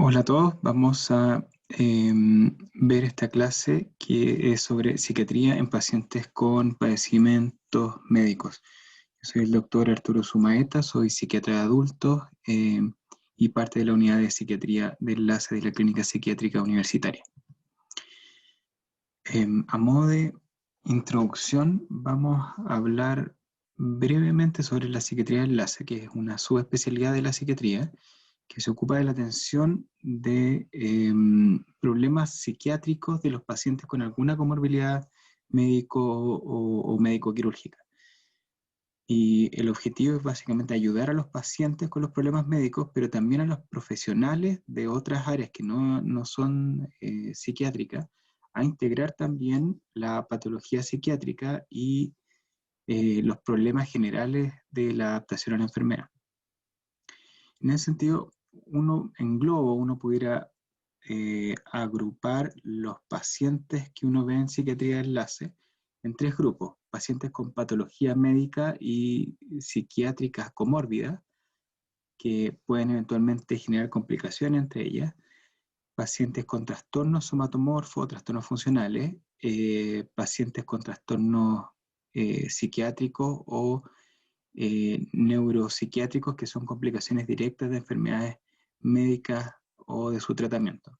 Hola a todos, vamos a ver esta clase que es sobre psiquiatría en pacientes con padecimientos médicos. Yo soy el doctor Arturo Sumaeta, soy psiquiatra de adultos y parte de la unidad de psiquiatría de enlace de la Clínica Psiquiátrica Universitaria. A modo de introducción, vamos a hablar brevemente sobre la psiquiatría de enlace, que es una subespecialidad de la psiquiatría que se ocupa de la atención de problemas psiquiátricos de los pacientes con alguna comorbilidad médico o médico-quirúrgica. Y el objetivo es básicamente ayudar a los pacientes con los problemas médicos, pero también a los profesionales de otras áreas que no son psiquiátricas, a integrar también la patología psiquiátrica y los problemas generales de la adaptación a la enfermedad. En ese sentido, uno pudiera agrupar los pacientes que uno ve en psiquiatría de enlace en tres grupos: pacientes con patología médica y psiquiátricas comórbidas, que pueden eventualmente generar complicaciones entre ellas; pacientes con trastornos somatomorfos, trastornos funcionales; pacientes con trastornos psiquiátricos o neuropsiquiátricos, que son complicaciones directas de enfermedades médicas o de su tratamiento.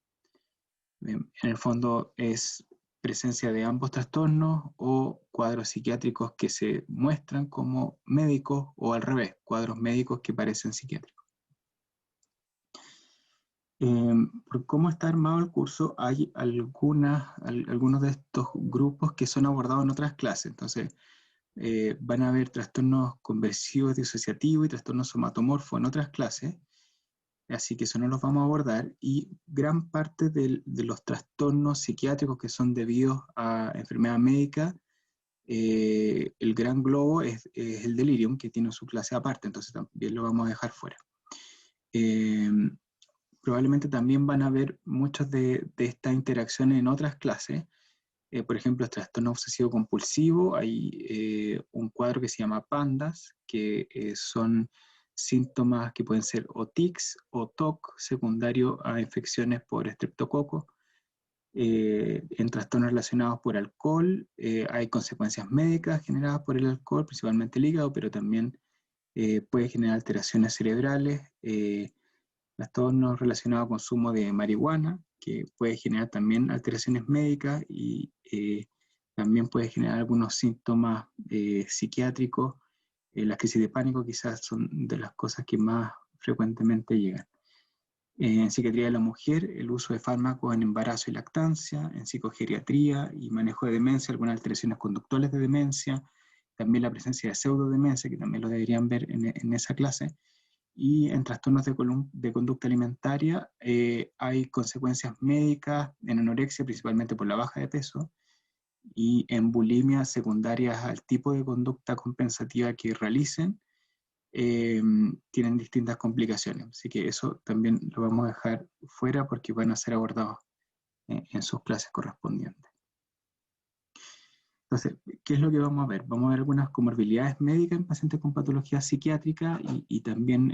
En el fondo es presencia de ambos trastornos o cuadros psiquiátricos que se muestran como médicos, o al revés, cuadros médicos que parecen psiquiátricos. Por cómo está armado el curso, hay algunos de estos grupos que son abordados en otras clases. Entonces, van a haber trastornos conversivos disociativos y trastornos somatomorfos en otras clases, así que eso no los vamos a abordar. Y gran parte de los trastornos psiquiátricos que son debidos a enfermedad médica, el gran globo es el delirium, que tiene su clase aparte, entonces también lo vamos a dejar fuera. Probablemente también van a haber muchas de estas interacciones en otras clases. Por ejemplo, el trastorno obsesivo compulsivo, hay un cuadro que se llama PANDAS, que son síntomas que pueden ser o tics o TOC secundario a infecciones por estreptococo. En trastornos relacionados por alcohol, hay consecuencias médicas generadas por el alcohol, principalmente el hígado, pero también puede generar alteraciones cerebrales. Trastornos relacionados al consumo de marihuana, que puede generar también alteraciones médicas y también puede generar algunos síntomas psiquiátricos. Las crisis de pánico quizás son de las cosas que más frecuentemente llegan. En psiquiatría de la mujer, el uso de fármacos en embarazo y lactancia; en psicogeriatría y manejo de demencia, algunas alteraciones conductuales de demencia; también la presencia de pseudodemencia, que también lo deberían ver en esa clase. Y en trastornos de conducta alimentaria hay consecuencias médicas en anorexia, principalmente por la baja de peso, y en bulimia secundarias al tipo de conducta compensativa que realicen. Tienen distintas complicaciones, así que eso también lo vamos a dejar fuera porque van a ser abordados en sus clases correspondientes. Entonces, ¿qué es lo que vamos a ver? Vamos a ver algunas comorbilidades médicas en pacientes con patología psiquiátrica y también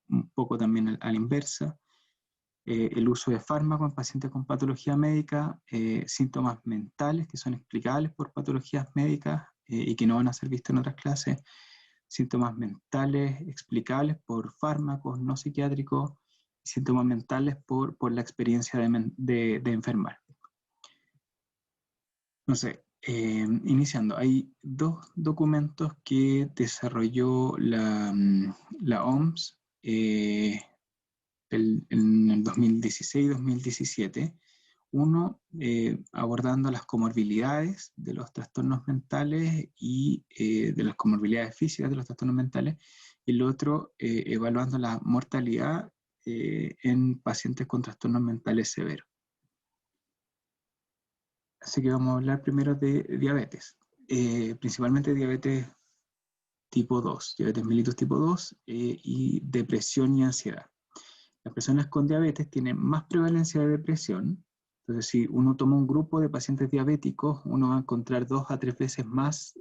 un poco también a la inversa. El uso de fármacos en pacientes con patología médica; síntomas mentales que son explicables por patologías médicas y que no van a ser vistos en otras clases; síntomas mentales explicables por fármacos no psiquiátricos; y síntomas mentales por la experiencia de enfermar. Entonces, iniciando, hay dos documentos que desarrolló la OMS en el 2016-2017. Uno abordando las comorbilidades de los trastornos mentales y de las comorbilidades físicas de los trastornos mentales, y el otro evaluando la mortalidad en pacientes con trastornos mentales severos. Así que vamos a hablar primero de diabetes, principalmente diabetes tipo 2, diabetes mellitus tipo 2 y depresión y ansiedad. Las personas con diabetes tienen más prevalencia de depresión. Entonces, si uno toma un grupo de pacientes diabéticos, uno va a encontrar 2 a 3 veces más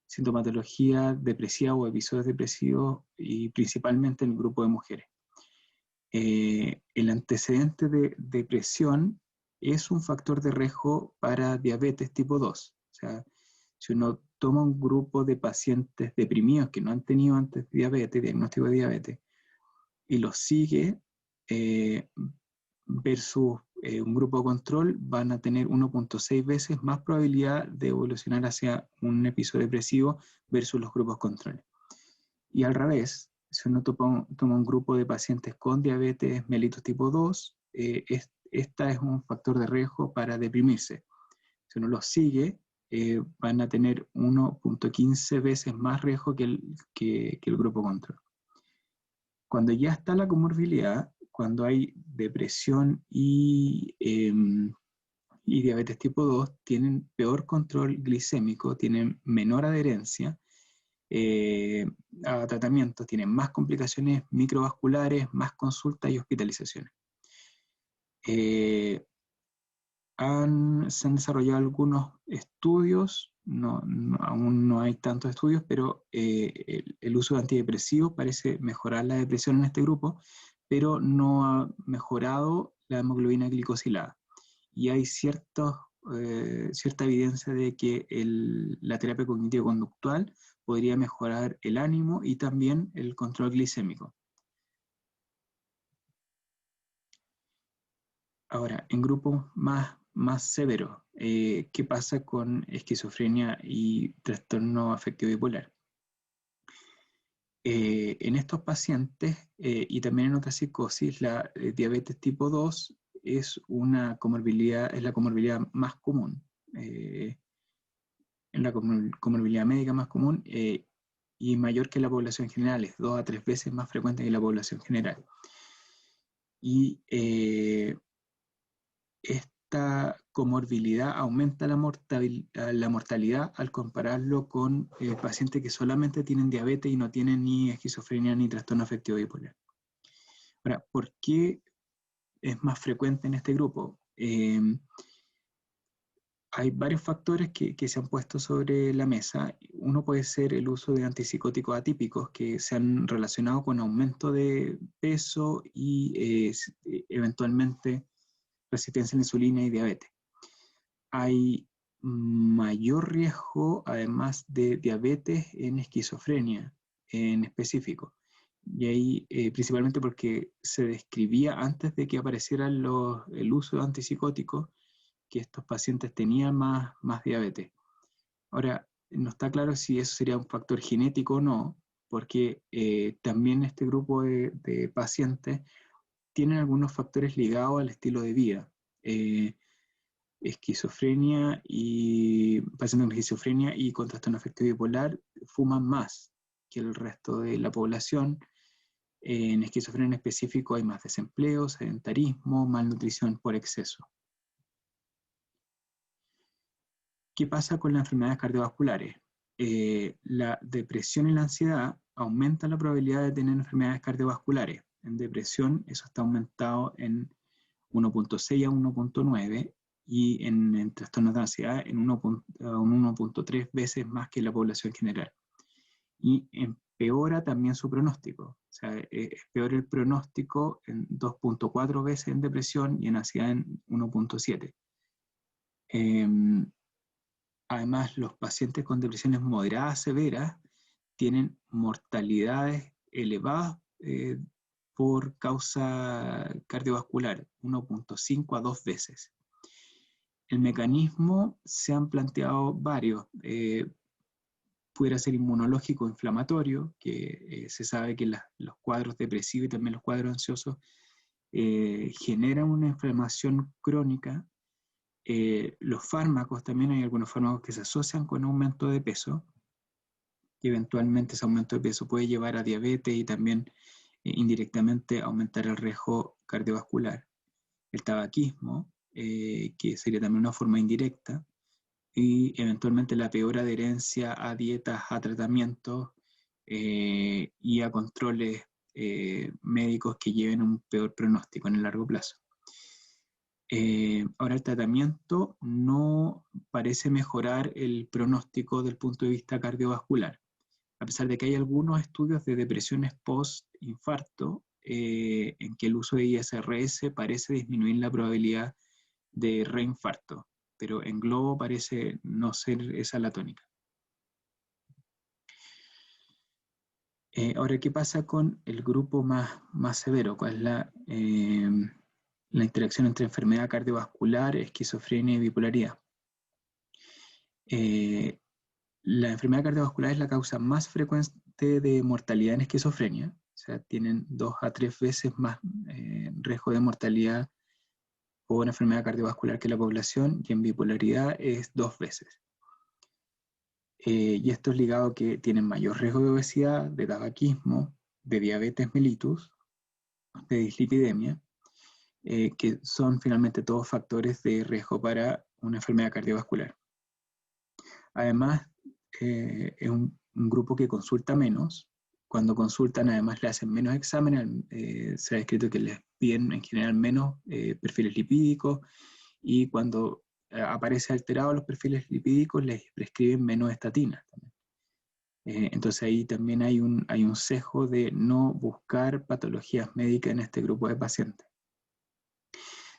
sintomatología depresiva o episodios depresivos, y principalmente en el grupo de mujeres. El antecedente de depresión es un factor de riesgo para diabetes tipo 2. O sea, si uno toma un grupo de pacientes deprimidos que no han tenido antes diabetes, diagnóstico de diabetes, y los sigue versus un grupo de control, van a tener 1.6 veces más probabilidad de evolucionar hacia un episodio depresivo versus los grupos control. Y al revés, si uno toma un grupo de pacientes con diabetes mellitus tipo 2, esta es un factor de riesgo para deprimirse. Si uno los sigue, van a tener 1.15 veces más riesgo que el grupo control. Cuando ya está la comorbilidad, cuando hay depresión y diabetes tipo 2, tienen peor control glicémico, tienen menor adherencia a tratamientos, tienen más complicaciones microvasculares, más consultas y hospitalizaciones. Se han desarrollado algunos estudios, aún no hay tantos estudios, pero el uso de antidepresivos parece mejorar la depresión en este grupo, pero no ha mejorado la hemoglobina glicosilada. Y hay cierta evidencia de que la terapia cognitivo-conductual podría mejorar el ánimo y también el control glicémico. Ahora, en grupos más severos, ¿qué pasa con esquizofrenia y trastorno afectivo bipolar? En estos pacientes y también en otras psicosis, la diabetes tipo 2 es la comorbilidad más común, es la comorbilidad médica más común y mayor que la población general, es 2 a 3 veces más frecuente que la población general. Y esta comorbilidad aumenta la mortalidad al compararlo con pacientes que solamente tienen diabetes y no tienen ni esquizofrenia ni trastorno afectivo bipolar. Ahora, ¿por qué es más frecuente en este grupo? Hay varios factores que se han puesto sobre la mesa. Uno puede ser el uso de antipsicóticos atípicos que se han relacionado con aumento de peso y eventualmente resistencia a la insulina y diabetes. Hay mayor riesgo, además de diabetes, en esquizofrenia en específico. Y ahí, principalmente porque se describía antes de que apareciera el uso de antipsicóticos, que estos pacientes tenían más diabetes. Ahora, no está claro si eso sería un factor genético o no, porque también este grupo de pacientes tienen algunos factores ligados al estilo de vida. Esquizofrenia y pacientes con esquizofrenia y con trastorno afectivo bipolar fuman más que el resto de la población. En esquizofrenia en específico hay más desempleo, sedentarismo, malnutrición por exceso. ¿Qué pasa con las enfermedades cardiovasculares? La depresión y la ansiedad aumentan la probabilidad de tener enfermedades cardiovasculares. En depresión eso está aumentado en 1.6 a 1.9 y en trastornos de ansiedad en 1.3 veces más que la población general. Y empeora también su pronóstico. O sea, es peor el pronóstico en 2.4 veces en depresión y en ansiedad en 1.7. Además, los pacientes con depresiones moderadas severas tienen mortalidades elevadas por causa cardiovascular, 1.5 a 2 veces. El mecanismo se han planteado varios. Pudiera ser inmunológico inflamatorio, que se sabe que los cuadros depresivos y también los cuadros ansiosos generan una inflamación crónica. Los fármacos, también hay algunos fármacos que se asocian con aumento de peso, que eventualmente ese aumento de peso puede llevar a diabetes y también indirectamente aumentar el riesgo cardiovascular. El tabaquismo, que sería también una forma indirecta, y eventualmente la peor adherencia a dietas, a tratamientos y a controles médicos que lleven un peor pronóstico en el largo plazo. Ahora, el tratamiento no parece mejorar el pronóstico del punto de vista cardiovascular, a pesar de que hay algunos estudios de depresiones post-infarto en que el uso de ISRS parece disminuir la probabilidad de reinfarto, pero en globo parece no ser esa la tónica. Ahora, ¿qué pasa con el grupo más severo? ¿Cuál es la interacción entre enfermedad cardiovascular, esquizofrenia y bipolaridad? La enfermedad cardiovascular es la causa más frecuente de mortalidad en esquizofrenia, o sea, tienen 2 a 3 veces más riesgo de mortalidad por enfermedad cardiovascular que la población, y en bipolaridad es 2 veces. Y esto es ligado a que tienen mayor riesgo de obesidad, de tabaquismo, de diabetes mellitus, de dislipidemia, que son finalmente todos factores de riesgo para una enfermedad cardiovascular. Además, es un grupo que consulta menos. Cuando consultan, además le hacen menos exámenes. Se ha descrito que les piden en general menos perfiles lipídicos, y cuando aparece alterados los perfiles lipídicos, les prescriben menos estatinas. Entonces ahí también hay un sesgo de no buscar patologías médicas en este grupo de pacientes.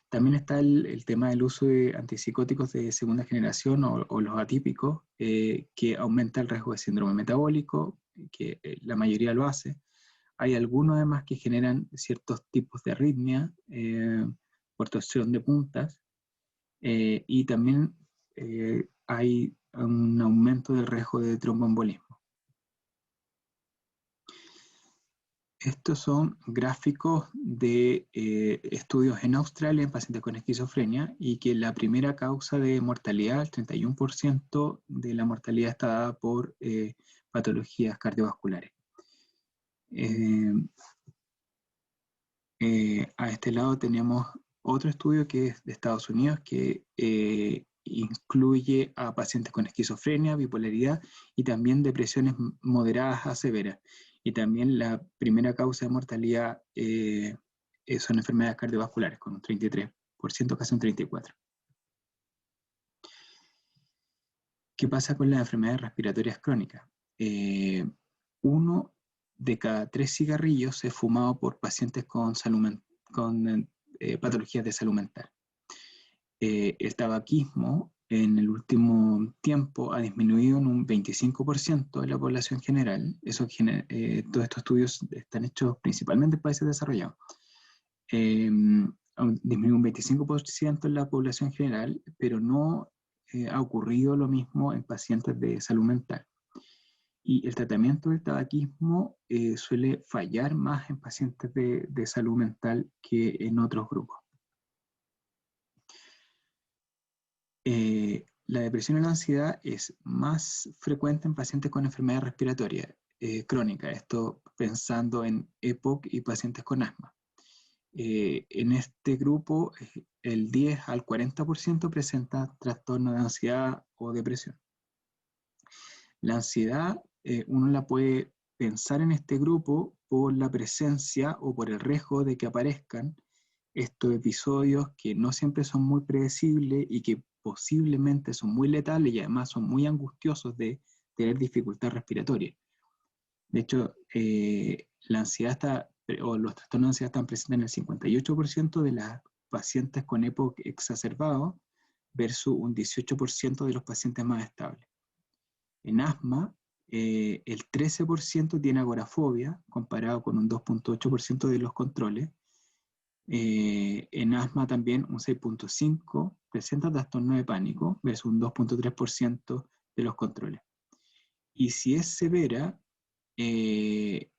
También está el tema del uso de antipsicóticos de segunda generación o los atípicos, que aumenta el riesgo de síndrome metabólico, que la mayoría lo hace. Hay algunos además que generan ciertos tipos de arritmia por torsión de puntas, y también hay un aumento del riesgo de tromboembolismo. Estos son gráficos de estudios en Australia en pacientes con esquizofrenia, y que la primera causa de mortalidad, el 31% de la mortalidad, está dada por patologías cardiovasculares. A este lado tenemos otro estudio que es de Estados Unidos, que incluye a pacientes con esquizofrenia, bipolaridad y también depresiones moderadas a severas. Y también la primera causa de mortalidad son enfermedades cardiovasculares, con un 33%, casi un 34%. ¿Qué pasa con las enfermedades respiratorias crónicas? 1 de cada 3 cigarrillos es fumado por pacientes con patologías de salud mental. El tabaquismo en el último tiempo ha disminuido en un 25% de la población general. Todos estos estudios están hechos principalmente en países desarrollados. Disminuye un 25% en la población general, pero no ha ocurrido lo mismo en pacientes de salud mental. Y el tratamiento del tabaquismo suele fallar más en pacientes de salud mental que en otros grupos. La depresión y la ansiedad es más frecuente en pacientes con enfermedad respiratoria crónica, esto pensando en EPOC y pacientes con asma. En este grupo, el 10 al 40% presenta trastorno de ansiedad o depresión. La ansiedad, uno la puede pensar en este grupo por la presencia o por el riesgo de que aparezcan estos episodios que no siempre son muy predecibles y que posiblemente son muy letales, y además son muy angustiosos de tener dificultad respiratoria. De hecho, la ansiedad o los trastornos de ansiedad están presentes en el 58% de las pacientes con EPOC exacerbado versus un 18% de los pacientes más estables. En asma, el 13% tiene agorafobia, comparado con un 2.8% de los controles. En asma también un 6.5% presenta trastorno de pánico versus un 2.3% de los controles. Y si es severa, el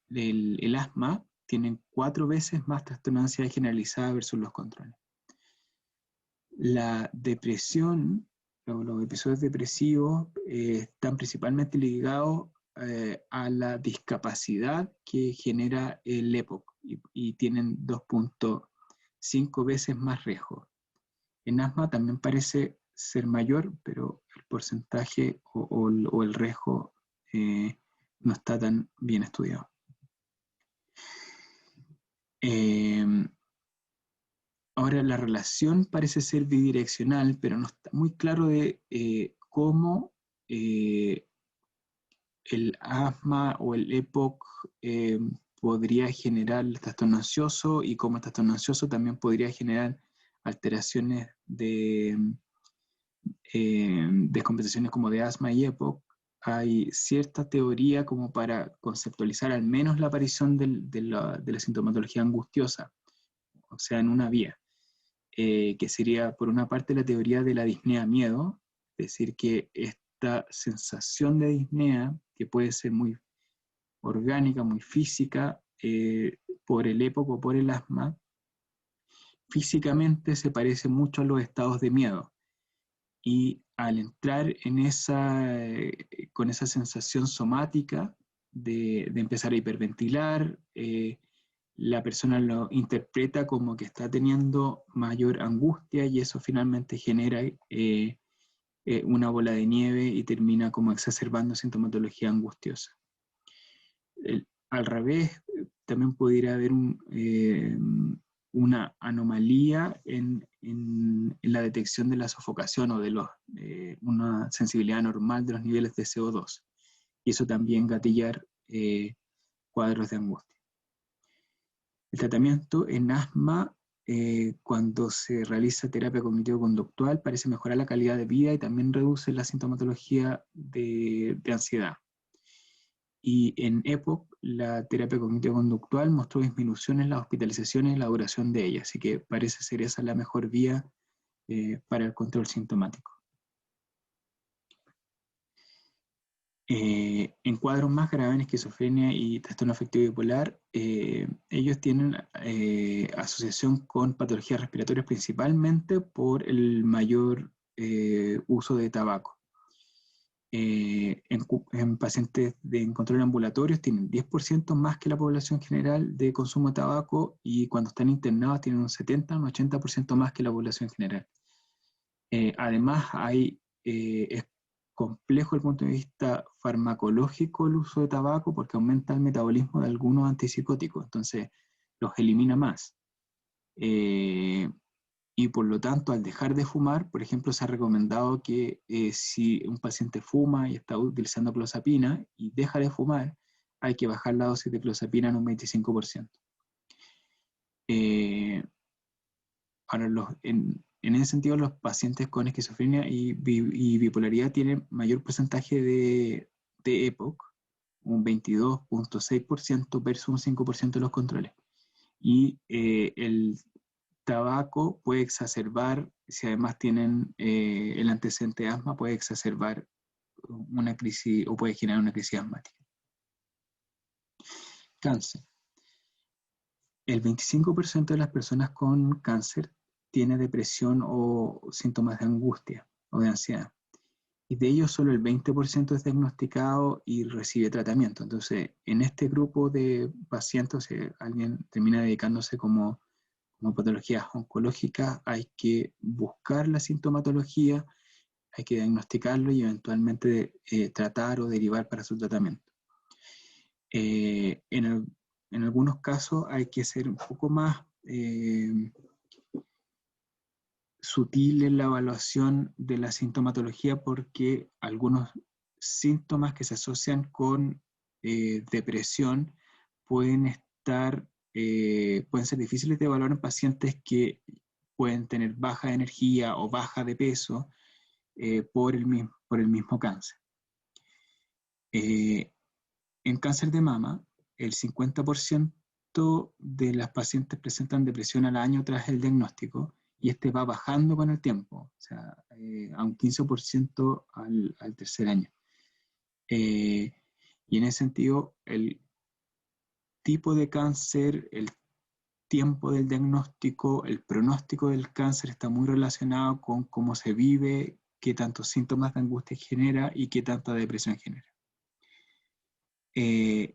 asma tiene 4 veces más trastorno de ansiedad generalizada versus los controles. La depresión, los episodios depresivos están principalmente ligados a la discapacidad que genera el EPOC, y tienen 2.5 veces más riesgo. En asma también parece ser mayor, pero el porcentaje o el riesgo no está tan bien estudiado. Ahora, la relación parece ser bidireccional, pero no está muy claro de cómo el asma o el EPOC podría generar el trastorno ansioso, y como el trastorno ansioso también podría generar alteraciones de descompensaciones como de asma y EPOC. Hay cierta teoría como para conceptualizar al menos la aparición de la sintomatología angustiosa, o sea, en una vía, que sería por una parte la teoría de la disnea-miedo, es decir, que esta sensación de disnea, que puede ser muy orgánica, muy física, por el EPOC o por el asma, físicamente se parece mucho a los estados de miedo. Y al entrar en con esa sensación somática de empezar a hiperventilar, la persona lo interpreta como que está teniendo mayor angustia, y eso finalmente genera una bola de nieve y termina como exacerbando sintomatología angustiosa. Al revés, también pudiera haber una anomalía en la detección de la sofocación o de una sensibilidad normal de los niveles de CO2. Y eso también gatillar cuadros de angustia. El tratamiento en asma, cuando se realiza terapia cognitivo-conductual, parece mejorar la calidad de vida y también reduce la sintomatología de ansiedad. Y en EPOC, la terapia cognitivo-conductual mostró disminución en las hospitalizaciones y la duración de ellas, así que parece ser esa la mejor vía para el control sintomático. En cuadros más graves en esquizofrenia y trastorno afectivo bipolar, ellos tienen asociación con patologías respiratorias principalmente por el mayor uso de tabaco. En pacientes en control ambulatorios tienen 10% más que la población general de consumo de tabaco, y cuando están internados tienen un 70 o un 80% más que la población general. Además, es complejo desde el punto de vista farmacológico el uso de tabaco, porque aumenta el metabolismo de algunos antipsicóticos, entonces los elimina más. Y por lo tanto, al dejar de fumar, por ejemplo, se ha recomendado que si un paciente fuma y está utilizando clozapina y deja de fumar, hay que bajar la dosis de clozapina en un 25%. Ahora, en ese sentido, los pacientes con esquizofrenia y bipolaridad tienen mayor porcentaje de EPOC, un 22.6% versus un 5% de los controles. Y el tabaco puede exacerbar, si además tienen el antecedente de asma, puede exacerbar una crisis o puede generar una crisis asmática. Cáncer. El 25% de las personas con cáncer tiene depresión o síntomas de angustia o de ansiedad. Y de ellos solo el 20% es diagnosticado y recibe tratamiento. Entonces, en este grupo de pacientes, si alguien termina dedicándose como patologías oncológicas, hay que buscar la sintomatología, hay que diagnosticarlo y eventualmente tratar o derivar para su tratamiento. En algunos casos hay que ser un poco más sutil en la evaluación de la sintomatología, porque algunos síntomas que se asocian con depresión pueden ser difíciles de evaluar en pacientes que pueden tener baja energía o baja de peso por el mismo cáncer. En cáncer de mama, el 50% de las pacientes presentan depresión al año tras el diagnóstico, y este va bajando con el tiempo, o sea, a un 15% al tercer año. Y en ese sentido, el tipo de cáncer, el tiempo del diagnóstico, el pronóstico del cáncer está muy relacionado con cómo se vive, qué tantos síntomas de angustia genera y qué tanta depresión genera.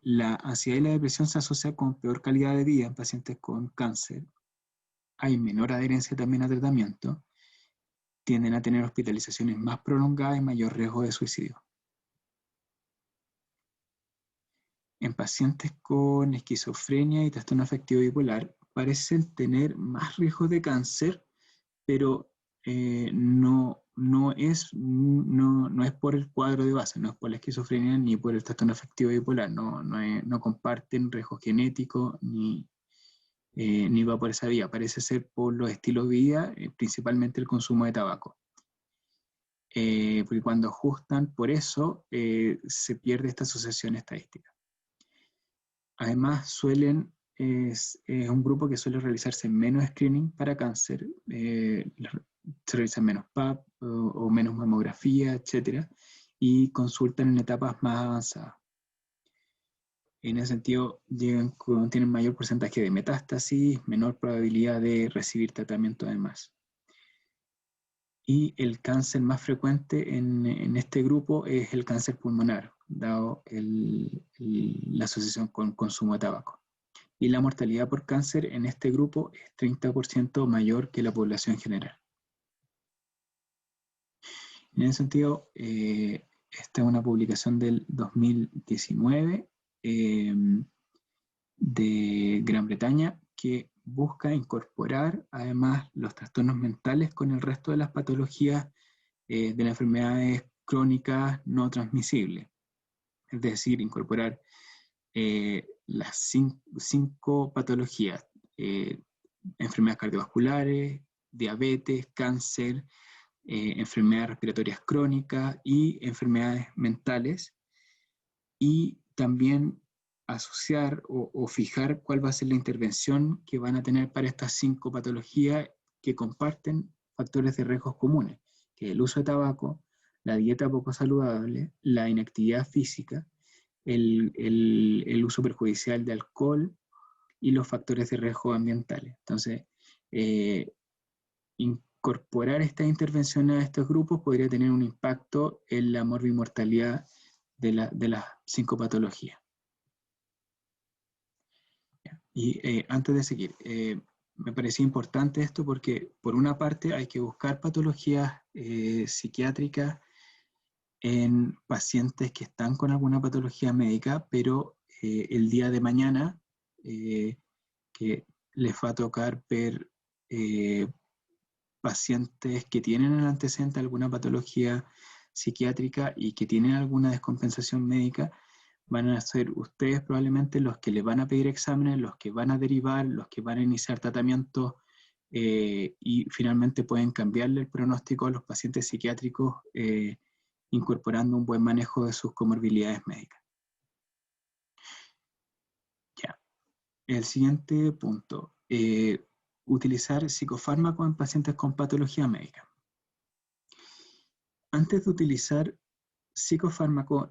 La ansiedad y la depresión se asocian con peor calidad de vida en pacientes con cáncer. Hay menor adherencia también a tratamiento, tienden a tener hospitalizaciones más prolongadas y mayor riesgo de suicidio. En pacientes con esquizofrenia y trastorno afectivo bipolar parecen tener más riesgo de cáncer, pero no no es por el cuadro de base, no es por la esquizofrenia ni por el trastorno afectivo bipolar, no comparten riesgo genético ni va por esa vía, parece ser por los estilos de vida, principalmente el consumo de tabaco. Porque cuando ajustan por eso, se pierde esta asociación estadística. Además, es un grupo que suele realizarse menos screening para cáncer, se realizan menos PAP o menos mamografía, etc. Y consultan en etapas más avanzadas. En ese sentido, tienen mayor porcentaje de metástasis, menor probabilidad de recibir tratamiento además. Y el cáncer más frecuente en este grupo es el cáncer pulmonar, dado la asociación con consumo de tabaco. Y la mortalidad por cáncer en este grupo es 30% mayor que la población general. En ese sentido, esta es una publicación del 2019 de Gran Bretaña que busca incorporar además los trastornos mentales con el resto de las patologías de las enfermedades crónicas no transmisibles. Es decir, incorporar las cinco patologías, enfermedades cardiovasculares, diabetes, cáncer, enfermedades respiratorias crónicas y enfermedades mentales, y también asociar o fijar cuál va a ser la intervención que van a tener para estas 5 patologías que comparten factores de riesgos comunes, que es el uso de tabaco, la dieta poco saludable, la inactividad física, el uso perjudicial de alcohol y los factores de riesgo ambientales. Entonces, incorporar estas intervenciones a estos grupos podría tener un impacto en la morbimortalidad de las 5 patologías. Y antes de seguir, me parecía importante esto porque por una parte hay que buscar patologías psiquiátricas en pacientes que están con alguna patología médica, pero el día de mañana que les va a tocar ver pacientes que tienen en el antecedente alguna patología psiquiátrica y que tienen alguna descompensación médica, van a ser ustedes probablemente los que les van a pedir exámenes, los que van a derivar, los que van a iniciar tratamiento y finalmente pueden cambiarle el pronóstico a los pacientes psiquiátricos incorporando un buen manejo de sus comorbilidades médicas. Ya. El siguiente punto. Utilizar psicofármacos en pacientes con patología médica. Antes de utilizar psicofármaco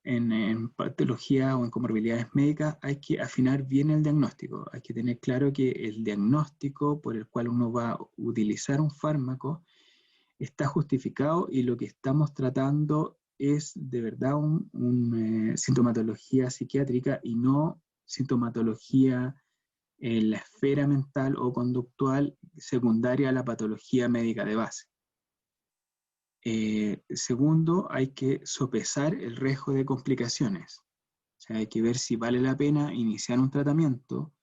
en patología o en comorbilidades médicas, hay que afinar bien el diagnóstico. Hay que tener claro que el diagnóstico por el cual uno va a utilizar un fármaco está justificado y lo que estamos tratando es de verdad una sintomatología psiquiátrica y no sintomatología en la esfera mental o conductual secundaria a la patología médica de base. Segundo, hay que sopesar el riesgo de complicaciones. O sea, hay que ver si vale la pena iniciar un tratamiento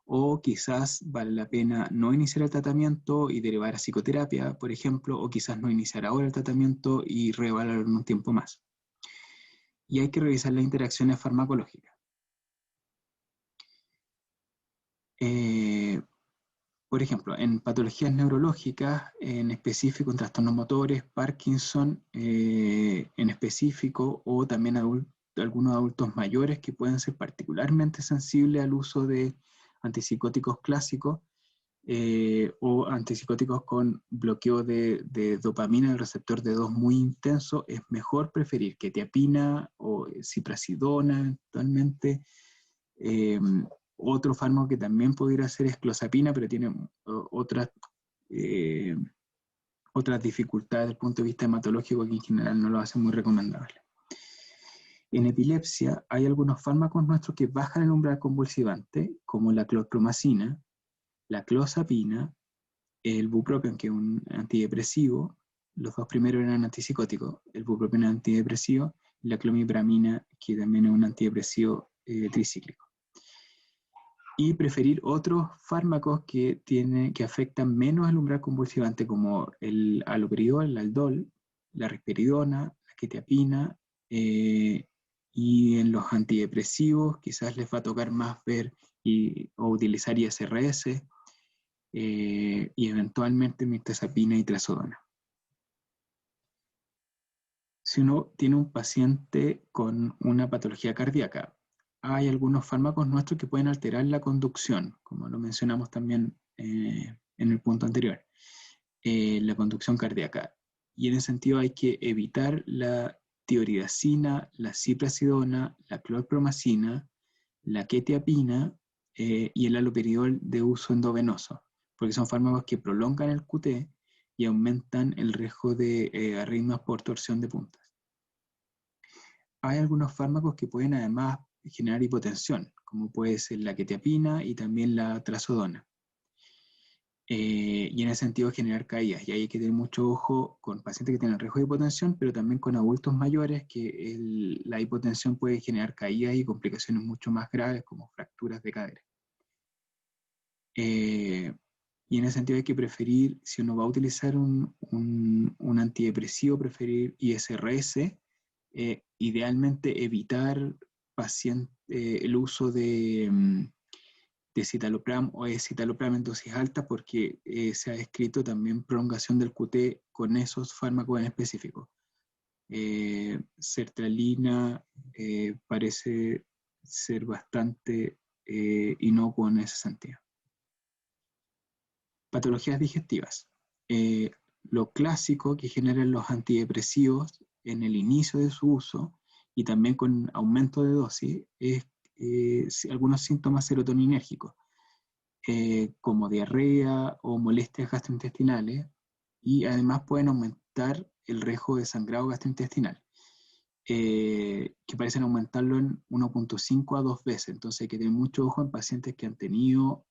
o quizás vale la pena no iniciar el tratamiento y derivar a psicoterapia, por ejemplo, o quizás no iniciar ahora el tratamiento y reevaluar en un tiempo más. Y hay que revisar las interacciones farmacológicas. Por ejemplo, en patologías neurológicas, en específico en trastornos motores, Parkinson en específico, o también algunos adultos mayores que pueden ser particularmente sensibles al uso de antipsicóticos clásicos o antipsicóticos con bloqueo de dopamina del receptor D2 muy intenso, es mejor preferir quetiapina o ciprasidona eventualmente. Otro fármaco que también pudiera ser es clozapina, pero tiene otras dificultades desde el punto de vista hematológico que en general no lo hacen muy recomendable. En epilepsia hay algunos fármacos nuestros que bajan el umbral convulsivante, como la clorpromacina, la clozapina, el bupropión, que es un antidepresivo. Los dos primeros eran antipsicóticos, el bupropión es antidepresivo, y la clomipramina, que también es un antidepresivo tricíclico. y preferir otros fármacos que afectan menos el umbral convulsivante, como el haloperidol, el aldol, la risperidona, la quetiapina, y en los antidepresivos quizás les va a tocar más ver o utilizar ISRS, y eventualmente mirtazapina y trazodona. Si uno tiene un paciente con una patología cardíaca, hay algunos fármacos nuestros que pueden alterar la conducción, como lo mencionamos también en el punto anterior, la conducción cardíaca. Y en ese sentido hay que evitar la tioridazina, la ciprasidona, la clorpromacina, la quetiapina y el haloperidol de uso endovenoso, porque son fármacos que prolongan el QT y aumentan el riesgo de arritmias por torsión de puntas. Hay algunos fármacos que pueden además generar hipotensión, como puede ser la quetiapina y también la trazodona. Y en ese sentido generar caídas. Y ahí hay que tener mucho ojo con pacientes que tienen riesgo de hipotensión, pero también con adultos mayores, que la hipotensión puede generar caídas y complicaciones mucho más graves, como fracturas de cadera. Y en ese sentido hay que preferir, si uno va a utilizar un antidepresivo, preferir ISRS, idealmente evitar el uso de citalopram o escitalopram en dosis altas, porque se ha descrito también prolongación del QT con esos fármacos en específico. Sertralina parece ser bastante inocuo en ese sentido. Patologías digestivas. Lo clásico que generan los antidepresivos en el inicio de su uso y también con aumento de dosis es algunos síntomas serotoninérgicos, como diarrea o molestias gastrointestinales, y además pueden aumentar el riesgo de sangrado gastrointestinal, que parecen aumentarlo en 1.5 a 2 veces. Entonces hay que tener mucho ojo en pacientes que han tenido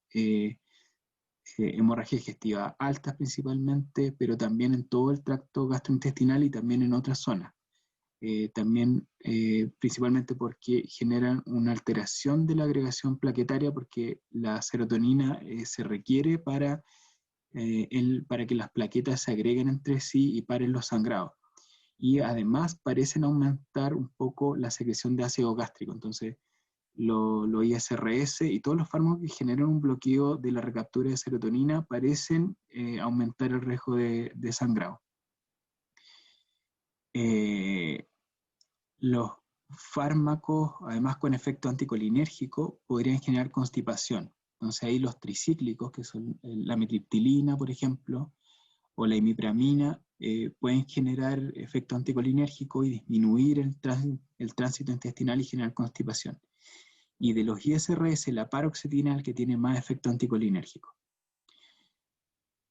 hemorragia digestiva altas principalmente, pero también en todo el tracto gastrointestinal y también en otras zonas. También principalmente porque generan una alteración de la agregación plaquetaria, porque la serotonina se requiere para que las plaquetas se agreguen entre sí y paren los sangrados. Y además parecen aumentar un poco la secreción de ácido gástrico. Entonces, los ISRS y todos los fármacos que generan un bloqueo de la recaptura de serotonina parecen aumentar el riesgo de sangrado. Los fármacos, además con efecto anticolinérgico, podrían generar constipación. Entonces ahí los tricíclicos, que son la amitriptilina, por ejemplo, o la imipramina, pueden generar efecto anticolinérgico y disminuir el tránsito intestinal y generar constipación. Y de los ISRS, la paroxetina es el que tiene más efecto anticolinérgico.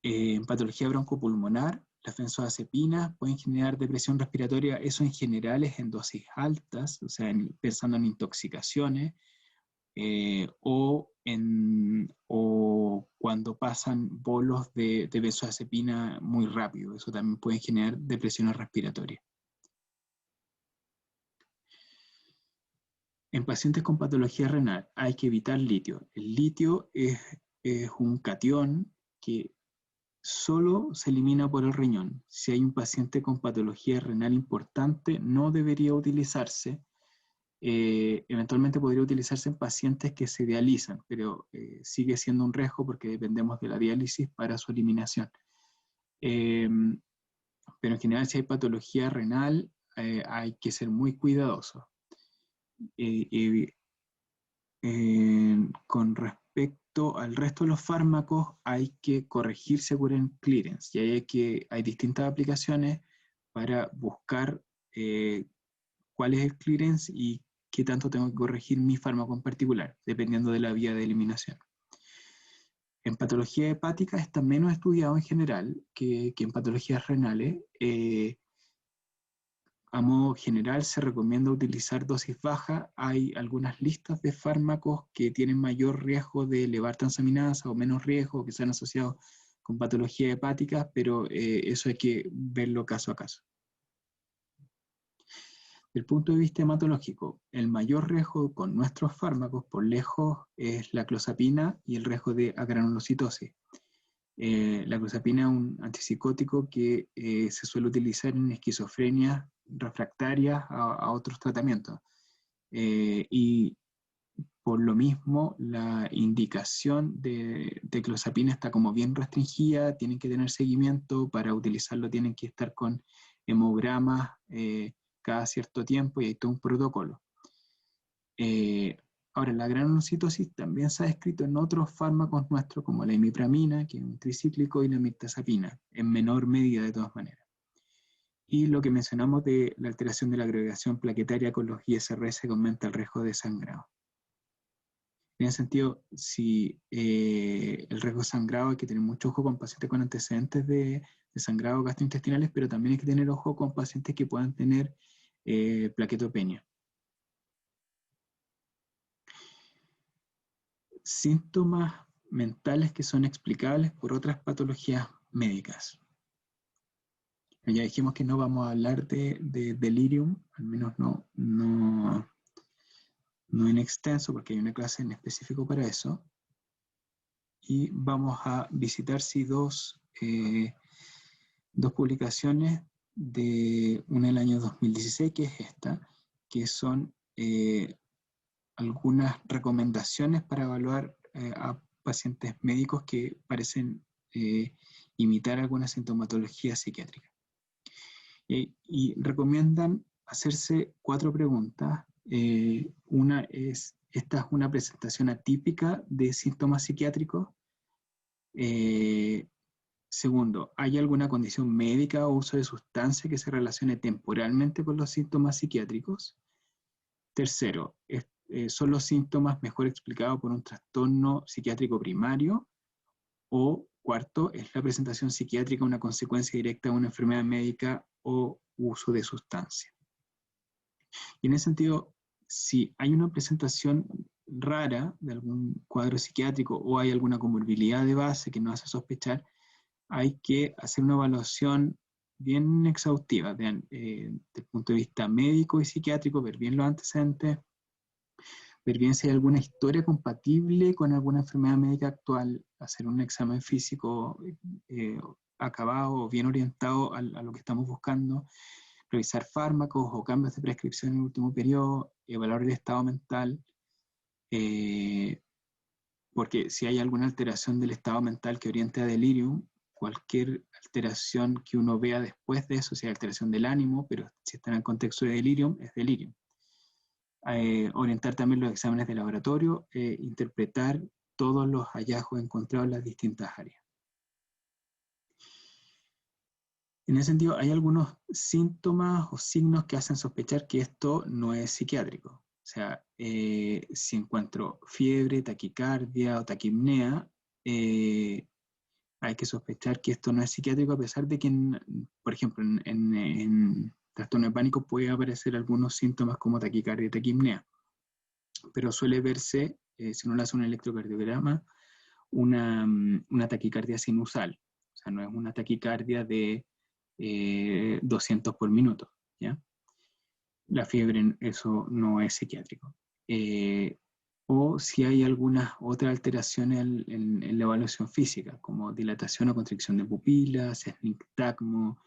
En patología broncopulmonar, las benzodiazepinas pueden generar depresión respiratoria, eso en general es en dosis altas, o sea, pensando en intoxicaciones, o cuando pasan bolos de benzodiazepina muy rápido, eso también puede generar depresiones respiratorias. En pacientes con patología renal hay que evitar litio. El litio es un catión que solo se elimina por el riñón. Si hay un paciente con patología renal importante, no debería utilizarse. Eventualmente podría utilizarse en pacientes que se dializan, pero sigue siendo un riesgo porque dependemos de la diálisis para su eliminación. Pero en general, si hay patología renal, hay que ser muy cuidadoso. Con respecto al resto de los fármacos, hay que corregir según el clearance, y ahí hay distintas aplicaciones para buscar cuál es el clearance y qué tanto tengo que corregir mi fármaco en particular, dependiendo de la vía de eliminación. En patología hepática está menos estudiado en general que en patologías renales. A modo general se recomienda utilizar dosis bajas. Hay algunas listas de fármacos que tienen mayor riesgo de elevar transaminasa o menos riesgo, que sean asociados con patologías hepáticas, pero eso hay que verlo caso a caso. Desde el punto de vista hematológico, el mayor riesgo con nuestros fármacos, por lejos, es la clozapina y el riesgo de agranulocitosis. La clozapina es un antipsicótico que se suele utilizar en esquizofrenia refractarias a otros tratamientos. Y por lo mismo, la indicación de clozapina está como bien restringida, tienen que tener seguimiento, para utilizarlo tienen que estar con hemogramas cada cierto tiempo y hay todo un protocolo. Ahora, la granulocitosis también se ha descrito en otros fármacos nuestros, como la imipramina, que es un tricíclico, y la mirtazapina, en menor medida de todas maneras. Y lo que mencionamos de la alteración de la agregación plaquetaria con los ISRS que aumenta el riesgo de sangrado. En ese sentido, si el riesgo de sangrado, hay que tener mucho ojo con pacientes con antecedentes de sangrado gastrointestinales, pero también hay que tener ojo con pacientes que puedan tener plaquetopenia. Síntomas mentales que son explicables por otras patologías médicas. Ya dijimos que no vamos a hablar de delirium, al menos no en extenso, porque hay una clase en específico para eso. Y vamos a visitar dos publicaciones, una del año 2016, que es esta, que son algunas recomendaciones para evaluar a pacientes médicos que parecen imitar alguna sintomatología psiquiátrica. Y recomiendan hacerse 4 preguntas. Una es, ¿esta es una presentación atípica de síntomas psiquiátricos? Segundo, ¿hay alguna condición médica o uso de sustancia que se relacione temporalmente con los síntomas psiquiátricos? Tercero, ¿son los síntomas mejor explicados por un trastorno psiquiátrico primario? O cuarto, ¿es la presentación psiquiátrica una consecuencia directa de una enfermedad médica o uso de sustancia? Y en ese sentido, si hay una presentación rara de algún cuadro psiquiátrico o hay alguna comorbilidad de base que nos hace sospechar, hay que hacer una evaluación bien exhaustiva desde el punto de vista médico y psiquiátrico, ver bien los antecedentes, ver bien si hay alguna historia compatible con alguna enfermedad médica actual, hacer un examen físico acabado o bien orientado a lo que estamos buscando, revisar fármacos o cambios de prescripción en el último periodo, evaluar el estado mental, porque si hay alguna alteración del estado mental que oriente a delirium, cualquier alteración que uno vea después de eso, sea alteración del ánimo, pero si está en el contexto de delirium, es delirium. Orientar también los exámenes de laboratorio, interpretar todos los hallazgos encontrados en las distintas áreas. En ese sentido, hay algunos síntomas o signos que hacen sospechar que esto no es psiquiátrico. O sea, si encuentro fiebre, taquicardia o taquipnea, hay que sospechar que esto no es psiquiátrico, a pesar de que, por ejemplo, en trastorno de pánico puede aparecer algunos síntomas como taquicardia y taquipnea, pero suele verse, si uno le hace un electrocardiograma, una taquicardia sinusal. O sea, no es una taquicardia de 200 por minuto, ¿ya? La fiebre, eso no es psiquiátrico. O si hay alguna otra alteración en la evaluación física, como dilatación o constricción de pupilas, nistagmo,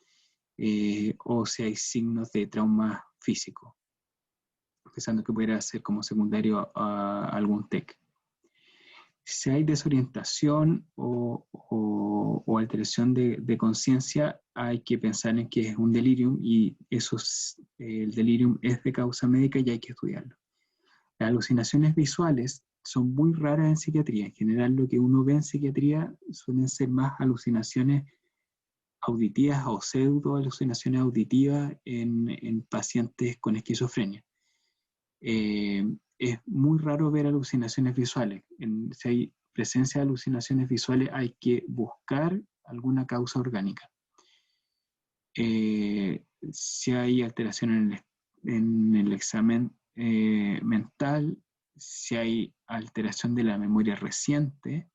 o si hay signos de trauma físico, pensando que pudiera ser como secundario a algún TEC. Si hay desorientación o alteración de conciencia, hay que pensar en que es un delirium y el delirium es de causa médica y hay que estudiarlo. Las alucinaciones visuales son muy raras en psiquiatría. En general, lo que uno ve en psiquiatría suelen ser más alucinaciones auditivas o pseudo alucinaciones auditivas en pacientes con esquizofrenia. Es muy raro ver alucinaciones visuales. Si hay presencia de alucinaciones visuales, hay que buscar alguna causa orgánica. Si hay alteración en el examen mental, si hay alteración de la memoria reciente,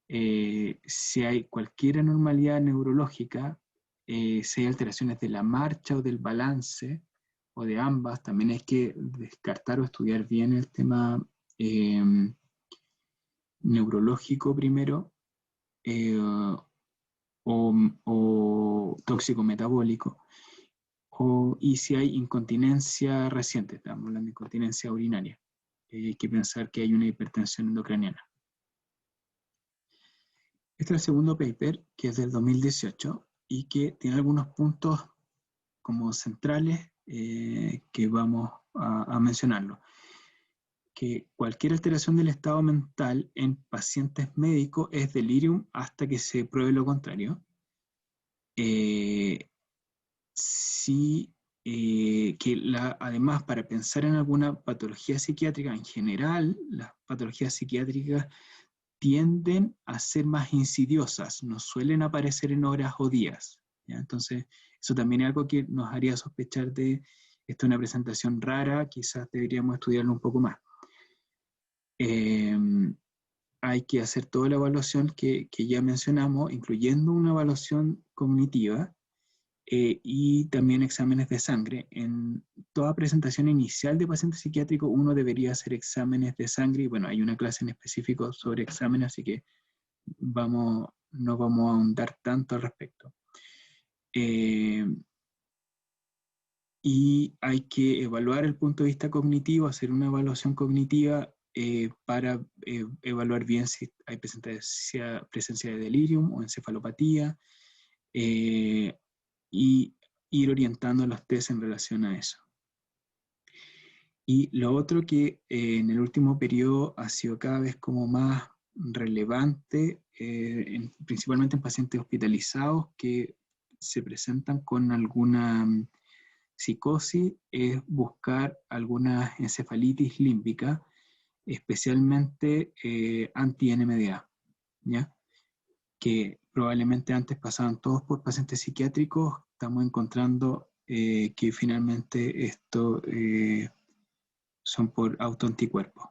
si hay cualquier anormalidad neurológica, si hay alteraciones de la marcha o del balance o de ambas. También hay que descartar o estudiar bien el tema neurológico primero, o tóxico metabólico, y si hay incontinencia reciente, estamos hablando de incontinencia urinaria. Hay que pensar que hay una hipertensión endocraniana. Este es el segundo paper, que es del 2018, y que tiene algunos puntos como centrales que vamos a mencionarlo. Que cualquier alteración del estado mental en pacientes médicos es delirium hasta que se pruebe lo contrario. Sí, además, para pensar en alguna patología psiquiátrica, en general, las patologías psiquiátricas tienden a ser más insidiosas, no suelen aparecer en horas o días, ¿ya? Entonces, eso también es algo que nos haría sospechar de esta una presentación rara, quizás deberíamos estudiarlo un poco más. Hay que hacer toda la evaluación que ya mencionamos, incluyendo una evaluación cognitiva, y también exámenes de sangre. En toda presentación inicial de paciente psiquiátrico uno debería hacer exámenes de sangre, y bueno, hay una clase en específico sobre exámenes, así que no vamos a ahondar tanto al respecto. Y hay que evaluar el punto de vista cognitivo, hacer una evaluación cognitiva para evaluar bien si hay presencia de delirium o encefalopatía, y ir orientando los test en relación a eso. Y lo otro que en el último periodo ha sido cada vez como más relevante, principalmente en pacientes hospitalizados que se presentan con alguna psicosis, es buscar alguna encefalitis límbica, especialmente anti-NMDA, ¿ya? Que probablemente antes pasaban todos por pacientes psiquiátricos. Estamos encontrando que finalmente esto son por autoanticuerpos.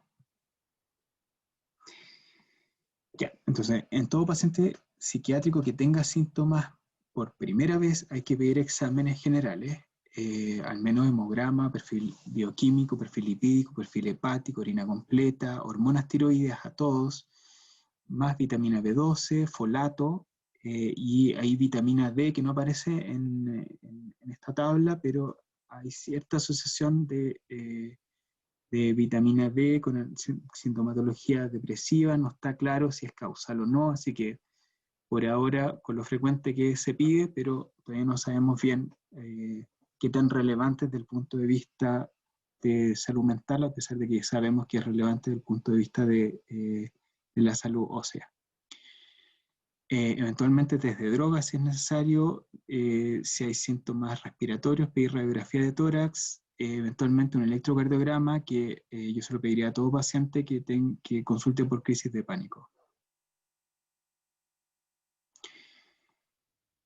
Ya, entonces, en todo paciente psiquiátrico que tenga síntomas por primera vez hay que pedir exámenes generales, al menos hemograma, perfil bioquímico, perfil lipídico, perfil hepático, orina completa, hormonas tiroideas a todos, más vitamina B12, folato, y hay vitamina D que no aparece en esta tabla, pero hay cierta asociación de vitamina D con sintomatología depresiva. No está claro si es causal o no, así que por ahora con lo frecuente que se pide, pero todavía no sabemos bien qué tan relevante desde el punto de vista de salud mental, a pesar de que sabemos que es relevante desde el punto de vista de la salud ósea. Eventualmente desde drogas si es necesario, si hay síntomas respiratorios, pedir radiografía de tórax, eventualmente un electrocardiograma que yo se lo pediría a todo paciente que consulte por crisis de pánico.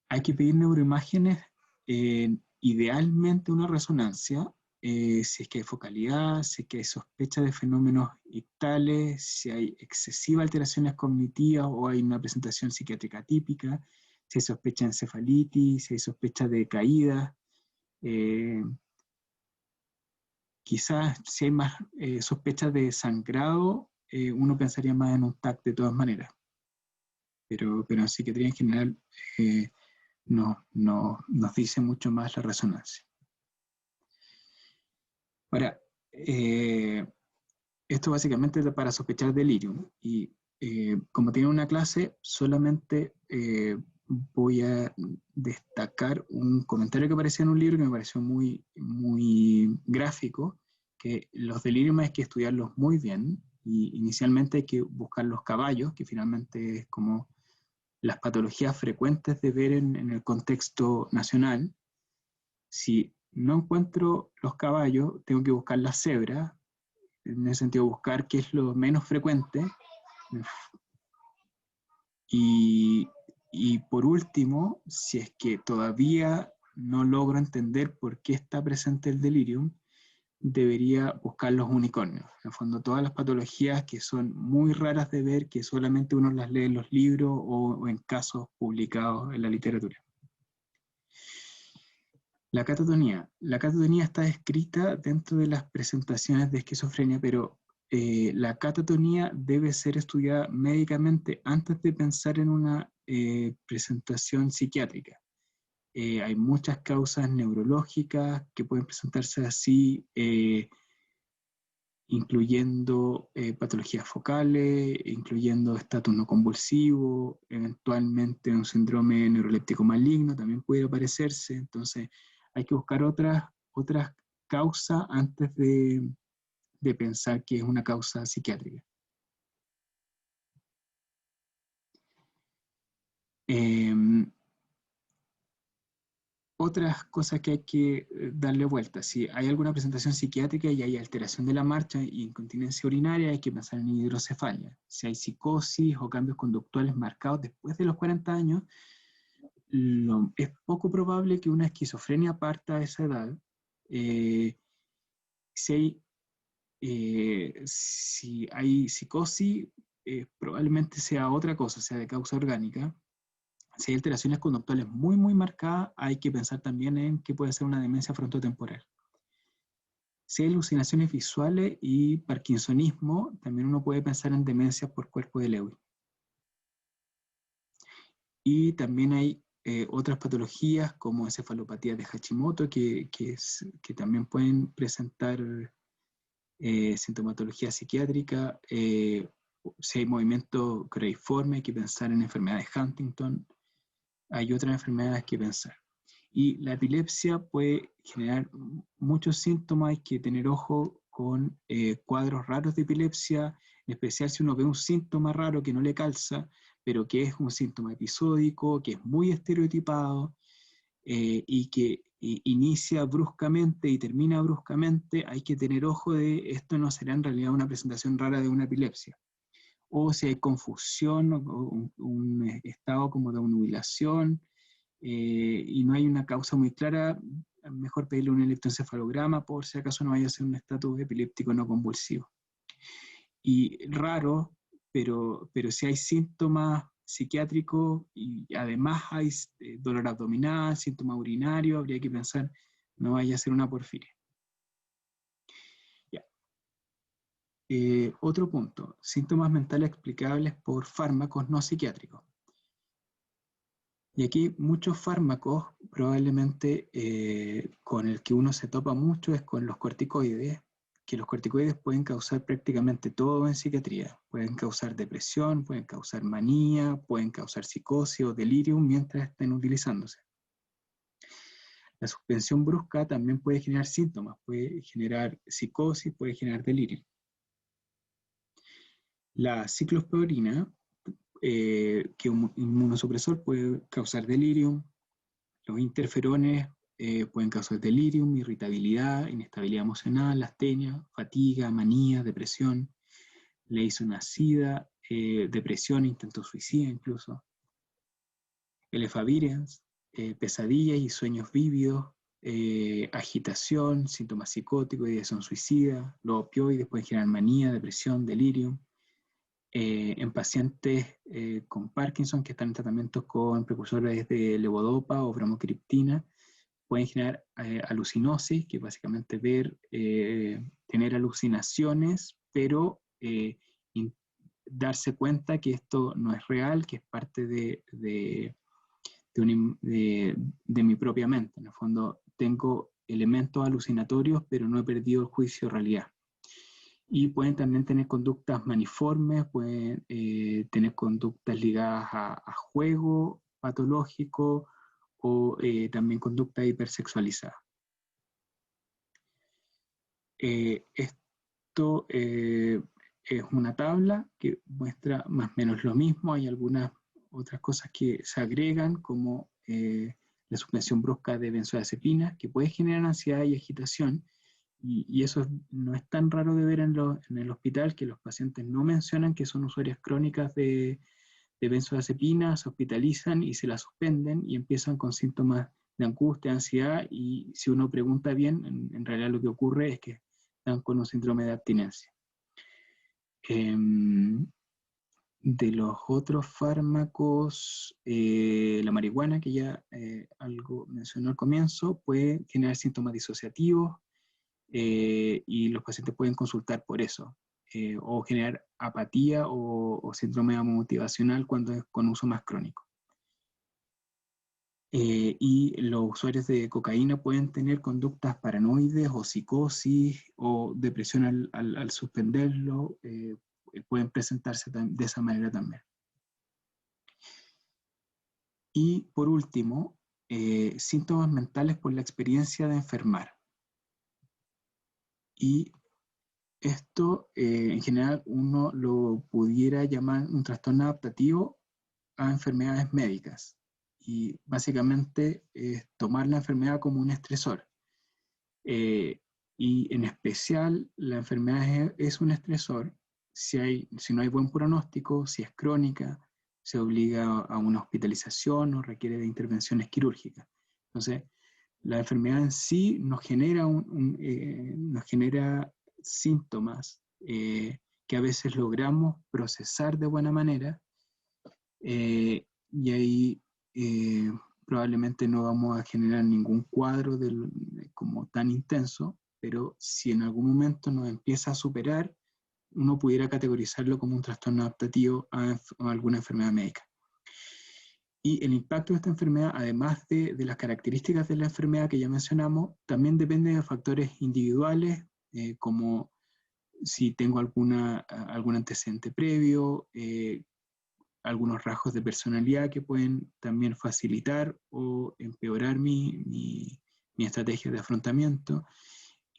Hay que pedir neuroimágenes, idealmente una resonancia, si es que hay focalidad, si es que hay sospecha de fenómenos ictales, si hay excesivas alteraciones cognitivas o hay una presentación psiquiátrica típica, si hay sospecha de encefalitis, si hay sospecha de caída. Quizás si hay más sospechas de sangrado, uno pensaría más en un TAC de todas maneras. Pero en psiquiatría en general nos dice mucho más la resonancia. Ahora, esto básicamente es para sospechar delirium, y como tiene una clase, solamente voy a destacar un comentario que aparecía en un libro que me pareció muy, muy gráfico, que los delirium hay que estudiarlos muy bien, y inicialmente hay que buscar los caballos, que finalmente es como las patologías frecuentes de ver en el contexto nacional. Si no encuentro los caballos, tengo que buscar las cebras, en ese sentido buscar qué es lo menos frecuente. Y por último, si es que todavía no logro entender por qué está presente el delirium, debería buscar los unicornios. En el fondo, todas las patologías que son muy raras de ver, que solamente uno las lee en los libros o en casos publicados en la literatura. La catatonía. La catatonía está descrita dentro de las presentaciones de esquizofrenia, pero la catatonía debe ser estudiada médicamente antes de pensar en una presentación psiquiátrica. Hay muchas causas neurológicas que pueden presentarse así, incluyendo patologías focales, incluyendo estatus no convulsivo, eventualmente un síndrome neuroléptico maligno también puede aparecerse. Entonces hay que buscar otras causas antes de pensar que es una causa psiquiátrica. Otras cosas que hay que darle vuelta. Si hay alguna presentación psiquiátrica y hay alteración de la marcha y incontinencia urinaria, hay que pensar en hidrocefalia. Si hay psicosis o cambios conductuales marcados después de los 40 años, es poco probable que una esquizofrenia parta a esa edad. Eh, si hay psicosis, probablemente sea otra cosa, sea de causa orgánica. Si hay alteraciones conductuales muy, muy marcadas, hay que pensar también en que puede ser una demencia frontotemporal. Si hay alucinaciones visuales y parkinsonismo, también uno puede pensar en demencias por cuerpo de Lewy. Y también hay otras patologías como encefalopatía de Hashimoto que también pueden presentar sintomatología psiquiátrica. Si hay movimiento creiforme, hay que pensar en enfermedades de Huntington. Hay otras enfermedades que pensar. Y la epilepsia puede generar muchos síntomas, hay que tener ojo con cuadros raros de epilepsia, en especial si uno ve un síntoma raro que no le calza, pero que es un síntoma episódico, que es muy estereotipado y que inicia bruscamente y termina bruscamente, hay que tener ojo de esto no será en realidad una presentación rara de una epilepsia. O si hay confusión o un estado como de obnubilación, y no hay una causa muy clara, mejor pedirle un electroencefalograma por si acaso no vaya a ser un estatus epiléptico no convulsivo. Y raro, pero si hay síntomas psiquiátricos y además hay dolor abdominal, síntomas urinarios, habría que pensar no vaya a ser una porfiria. Ya. Otro punto, síntomas mentales explicables por fármacos no psiquiátricos. Y aquí muchos fármacos, probablemente con el que uno se topa mucho es con los corticoides, que los corticoides pueden causar prácticamente todo en psiquiatría. Pueden causar depresión, pueden causar manía, pueden causar psicosis o delirium mientras estén utilizándose. La suspensión brusca también puede generar síntomas, puede generar psicosis, puede generar delirio. La ciclosporina, que un inmunosupresor puede causar delirium. Los interferones pueden causar delirium, irritabilidad, inestabilidad emocional, astenia, fatiga, manía, depresión, la isonacida, depresión, intento suicida incluso. El efavirenz, pesadillas y sueños vívidos, agitación, síntomas psicóticos, ideación suicida. Los opioides pueden generar manía, depresión, delirium. En pacientes con Parkinson que están en tratamientos con precursores de levodopa o bromocriptina, pueden generar alucinosis, que es básicamente tener alucinaciones, pero darse cuenta que esto no es real, que es parte de mi propia mente. En el fondo, tengo elementos alucinatorios, pero no he perdido el juicio de realidad. Y pueden también tener conductas maniformes, pueden tener conductas ligadas a juego patológico o también conducta hipersexualizada. Esto es una tabla que muestra más o menos lo mismo. Hay algunas otras cosas que se agregan, como la suspensión brusca de benzodiazepinas, que puede generar ansiedad y agitación. Y eso no es tan raro de ver en el hospital, que los pacientes no mencionan que son usuarias crónicas de benzodiazepinas, se hospitalizan y se las suspenden y empiezan con síntomas de angustia, ansiedad, y si uno pregunta bien, en realidad lo que ocurre es que están con un síndrome de abstinencia. De los otros fármacos, la marihuana, que ya algo mencionó al comienzo, puede generar síntomas disociativos y los pacientes pueden consultar por eso, o generar apatía o síndrome motivacional cuando es con uso más crónico. Y los usuarios de cocaína pueden tener conductas paranoides o psicosis o depresión al suspenderlo, pueden presentarse de esa manera también. Y por último, síntomas mentales por la experiencia de enfermar. Y esto, en general, uno lo pudiera llamar un trastorno adaptativo a enfermedades médicas. Y básicamente es tomar la enfermedad como un estresor. Y en especial, la enfermedad es un estresor si no hay buen pronóstico, si es crónica, se obliga a una hospitalización o requiere de intervenciones quirúrgicas. Entonces, la enfermedad en sí nos genera, nos genera síntomas que a veces logramos procesar de buena manera y ahí probablemente no vamos a generar ningún cuadro como tan intenso, pero si en algún momento nos empieza a superar, uno pudiera categorizarlo como un trastorno adaptativo a alguna enfermedad médica. Y el impacto de esta enfermedad, además de las características de la enfermedad que ya mencionamos, también depende de factores individuales, como si tengo algún antecedente previo, algunos rasgos de personalidad que pueden también facilitar o empeorar mi estrategia de afrontamiento,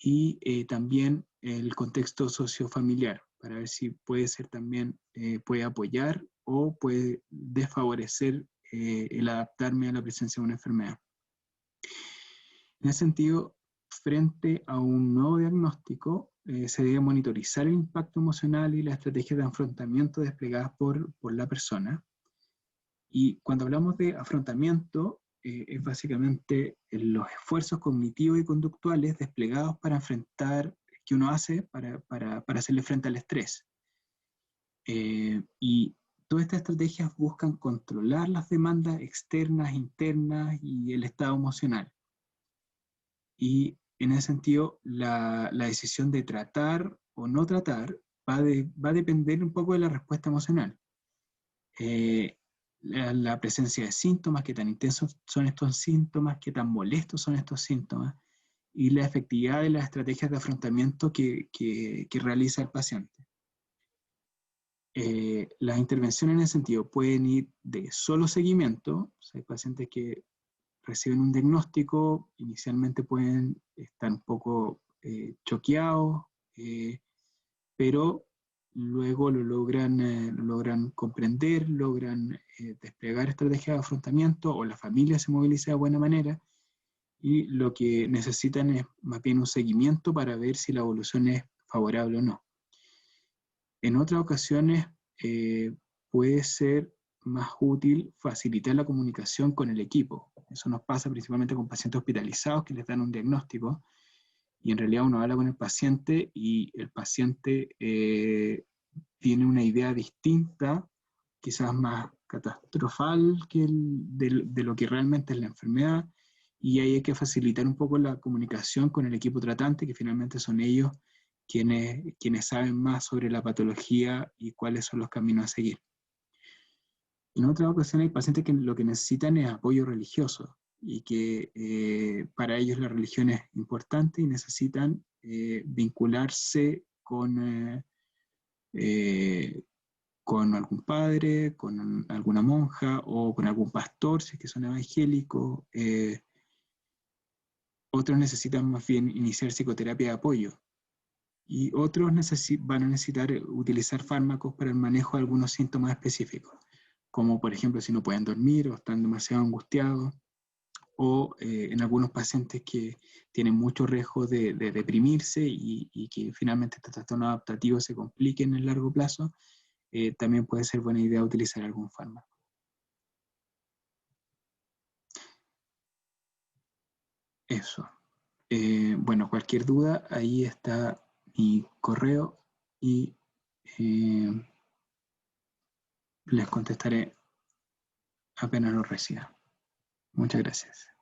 y también el contexto sociofamiliar, para ver si puede ser también, puede apoyar o puede desfavorecer el adaptarme a la presencia de una enfermedad. En ese sentido, frente a un nuevo diagnóstico, se debe monitorizar el impacto emocional y la estrategia de afrontamiento desplegadas por la persona. Y cuando hablamos de afrontamiento, es básicamente los esfuerzos cognitivos y conductuales desplegados para enfrentar, que uno hace para hacerle frente al estrés. Y todas estas estrategias buscan controlar las demandas externas, internas y el estado emocional. Y en ese sentido, la decisión de tratar o no tratar va a depender un poco de la respuesta emocional. La presencia de síntomas, qué tan intensos son estos síntomas, qué tan molestos son estos síntomas, y la efectividad de las estrategias de afrontamiento que realiza el paciente. Las intervenciones en ese sentido pueden ir de solo seguimiento, o sea, hay pacientes que reciben un diagnóstico, inicialmente pueden estar un poco choqueados, pero luego lo logran comprender, logran desplegar estrategias de afrontamiento, o la familia se moviliza de buena manera, y lo que necesitan es más bien un seguimiento para ver si la evolución es favorable o no. En otras ocasiones puede ser más útil facilitar la comunicación con el equipo. Eso nos pasa principalmente con pacientes hospitalizados que les dan un diagnóstico y en realidad uno habla con el paciente y el paciente tiene una idea distinta, quizás más catastrofal de lo que realmente es la enfermedad, y ahí hay que facilitar un poco la comunicación con el equipo tratante, que finalmente son ellos quienes saben más sobre la patología y cuáles son los caminos a seguir. En otras ocasiones hay pacientes que lo que necesitan es apoyo religioso y que para ellos la religión es importante y necesitan vincularse con algún padre, con alguna monja o con algún pastor, si es que son evangélicos. Otros necesitan más bien iniciar psicoterapia de apoyo y otros van a necesitar utilizar fármacos para el manejo de algunos síntomas específicos, como por ejemplo si no pueden dormir o están demasiado angustiados, o en algunos pacientes que tienen mucho riesgo de deprimirse y que finalmente este trastorno adaptativo se complique en el largo plazo, también puede ser buena idea utilizar algún fármaco. Eso. Bueno, cualquier duda, ahí está mi correo y les contestaré apenas lo reciba. Muchas gracias.